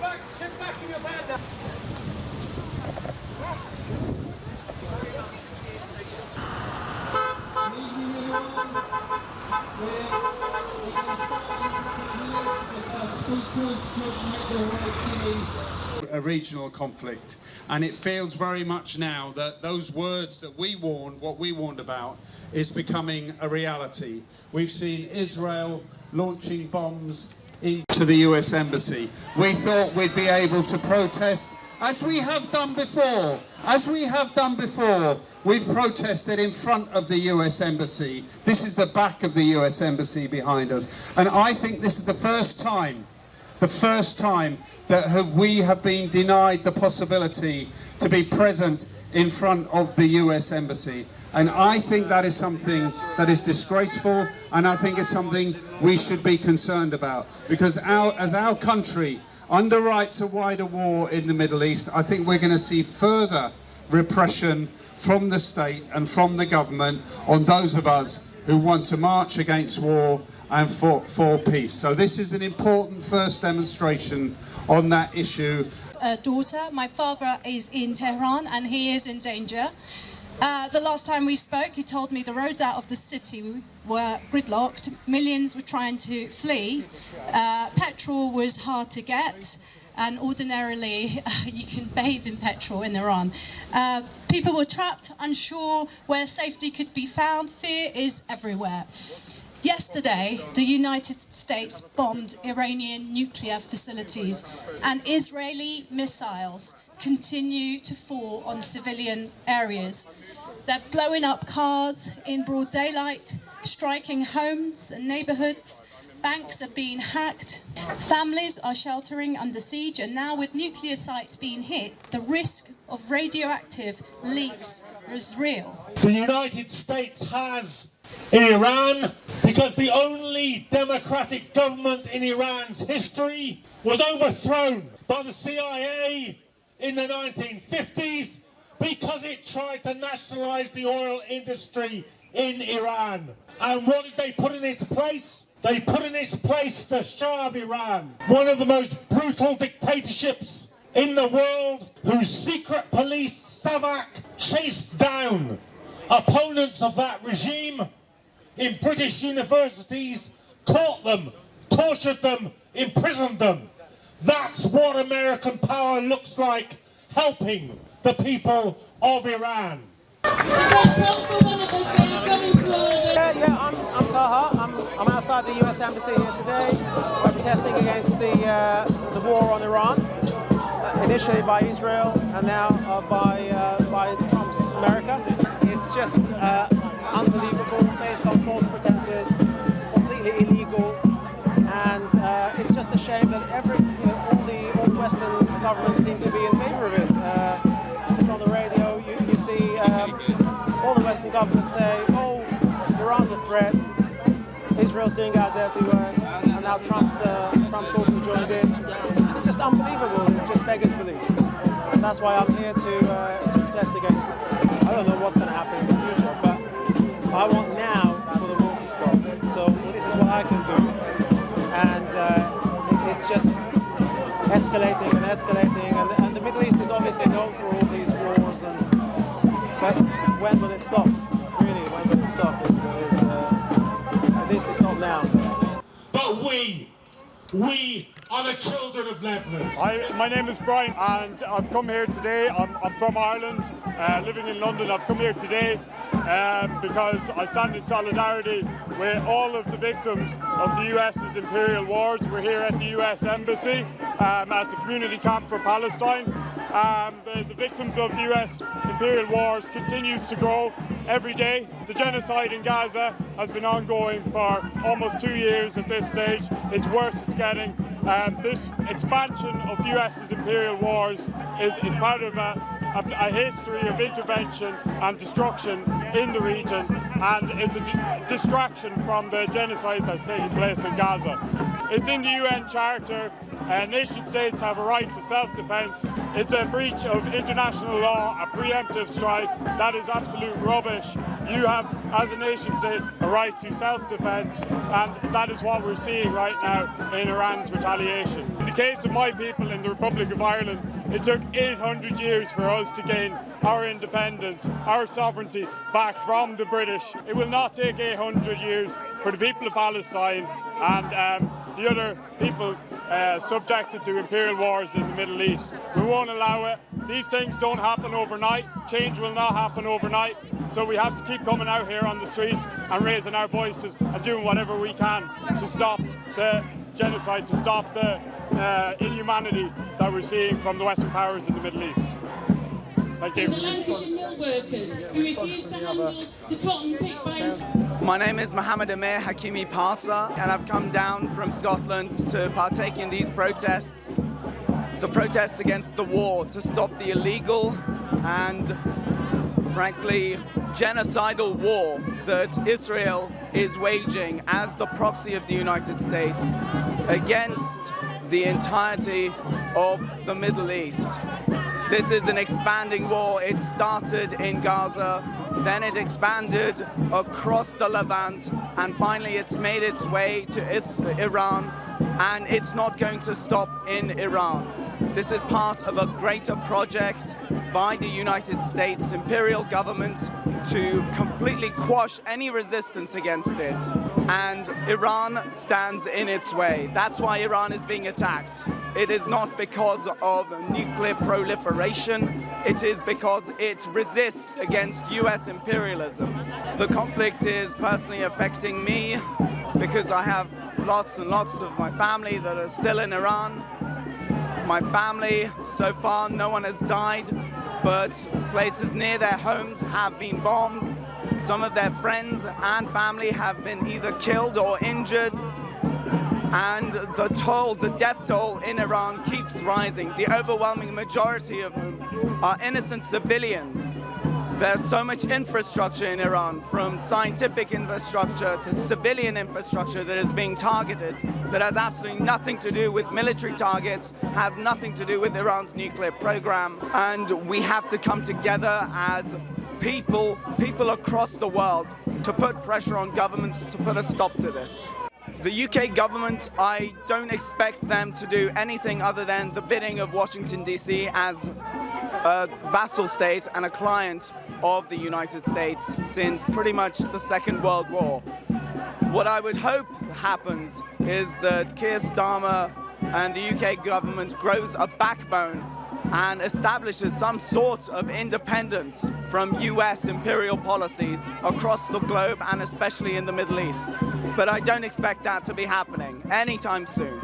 Sit back in your bed now. A regional conflict, and it feels very much now that those words that we warned, what we warned about, is becoming a reality. We've seen Israel launching bombs into the US Embassy. We thought we'd be able to protest as we have done before. We've protested in front of the US Embassy. This is the back of the US Embassy behind us, and I think this is the first time that we have been denied the possibility to be present in front of the US Embassy. And I think that is something that is disgraceful, and I think it's something we should be concerned about. Because as our country underwrites a wider war in the Middle East, I think we're going to see further repression from the state and from the government on those of us who want to march against war and for peace. So this is an important first demonstration on that issue. Daughter, my father is in Tehran and he is in danger. The last time we spoke, he told me the roads out of the city were gridlocked. Millions were trying to flee. Petrol was hard to get, and ordinarily you can bathe in petrol in Iran. People were trapped, unsure where safety could be found. Fear is everywhere. Yesterday, the United States bombed Iranian nuclear facilities, and Israeli missiles continue to fall on civilian areas. They're blowing up cars in broad daylight, striking homes and neighborhoods. Banks are being hacked. Families are sheltering under siege, and now with nuclear sites being hit, the risk of radioactive leaks is real. The United States has in Iran, because the only democratic government in Iran's history was overthrown by the CIA in the 1950s because it tried to nationalize the oil industry in Iran. And what did they put in its place? They put in its place the Shah of Iran, one of the most brutal dictatorships in the world, whose secret police, Savak, chased down opponents of that regime in British universities, caught them, tortured them, imprisoned them. That's what American power looks like, helping the people of Iran. I'm Taha. I'm outside the US Embassy here today. We're protesting against the war on Iran, initially by Israel and now by Trump's America. It's just unbelievable, based on false pretenses, completely illegal, and it's just a shame that all the Western governments seem to be in favor of it. Just on the radio, you see all the Western governments say, "Oh, Iran's a threat. Israel's doing our dirty work," and now Trump's also joined in. It's just unbelievable. It just beggars belief. And that's why I'm here to protest against it. I don't know what's going to happen in the future, but I want now for the war to stop. So this is what I can do, and it's just escalating, and the Middle East is obviously known for all these wars. But when will it stop? Really, when will it stop? At least it's not now. But we are the children of Lebanon. My name is Brian, and I've come here today. I'm from Ireland, living in London. I've come here today because I stand in solidarity with all of the victims of the US's imperial wars. We're here at the US Embassy at the community camp for Palestine. The victims of the US imperial wars continues to grow every day. The genocide in Gaza has been ongoing for almost 2 years at this stage. It's worse it's getting. This expansion of the US's imperial wars is part of a history of intervention and destruction in the region, and it's a distraction from the genocide that's taking place in Gaza. It's in the UN Charter nation states have a right to self-defense. It's a breach of international law, a preemptive strike. That is absolute rubbish. You have, as a nation state, a right to self-defense, and that is what we're seeing right now in Iran's retaliation. In the case of my people in the Republic of Ireland, it took 800 years for us to gain our independence, our sovereignty back from the British. It will not take 800 years for the people of Palestine and the other people subjected to imperial wars in the Middle East. We won't allow it. These things don't happen overnight. Change will not happen overnight. So we have to keep coming out here on the streets and raising our voices and doing whatever we can to stop the genocide, to stop the inhumanity that we're seeing from the Western powers in the Middle East. Thank you. The Lancashire mill workers who refuse to handle the cotton picked by... My name is Mohammed Amir Hakimi Parsa, and I've come down from Scotland to partake in these protests. The protests against the war, to stop the illegal and, frankly, genocidal war that Israel is waging as the proxy of the United States against the entirety of the Middle East. This is an expanding war. It started in Gaza, then it expanded across the Levant, and finally it's made its way to Iran, and it's not going to stop in Iran. This is part of a greater project by the United States imperial government to completely quash any resistance against it. And Iran stands in its way. That's why Iran is being attacked. It is not because of nuclear proliferation. It is because it resists against US imperialism. The conflict is personally affecting me because I have lots and lots of my family that are still in Iran. My family, so far, no one has died, but places near their homes have been bombed. Some of their friends and family have been either killed or injured. And the death toll in Iran keeps rising. The overwhelming majority of whom are innocent civilians. There's so much infrastructure in Iran, from scientific infrastructure to civilian infrastructure, that is being targeted, that has absolutely nothing to do with military targets, has nothing to do with Iran's nuclear program. And we have to come together as people across the world, to put pressure on governments to put a stop to this. The UK government, I don't expect them to do anything other than the bidding of Washington, D.C. as a vassal state and a client of the United States since pretty much the Second World War. What I would hope happens is that Keir Starmer and the UK government grows a backbone and establishes some sort of independence from US imperial policies across the globe and especially in the Middle East. But I don't expect that to be happening anytime soon.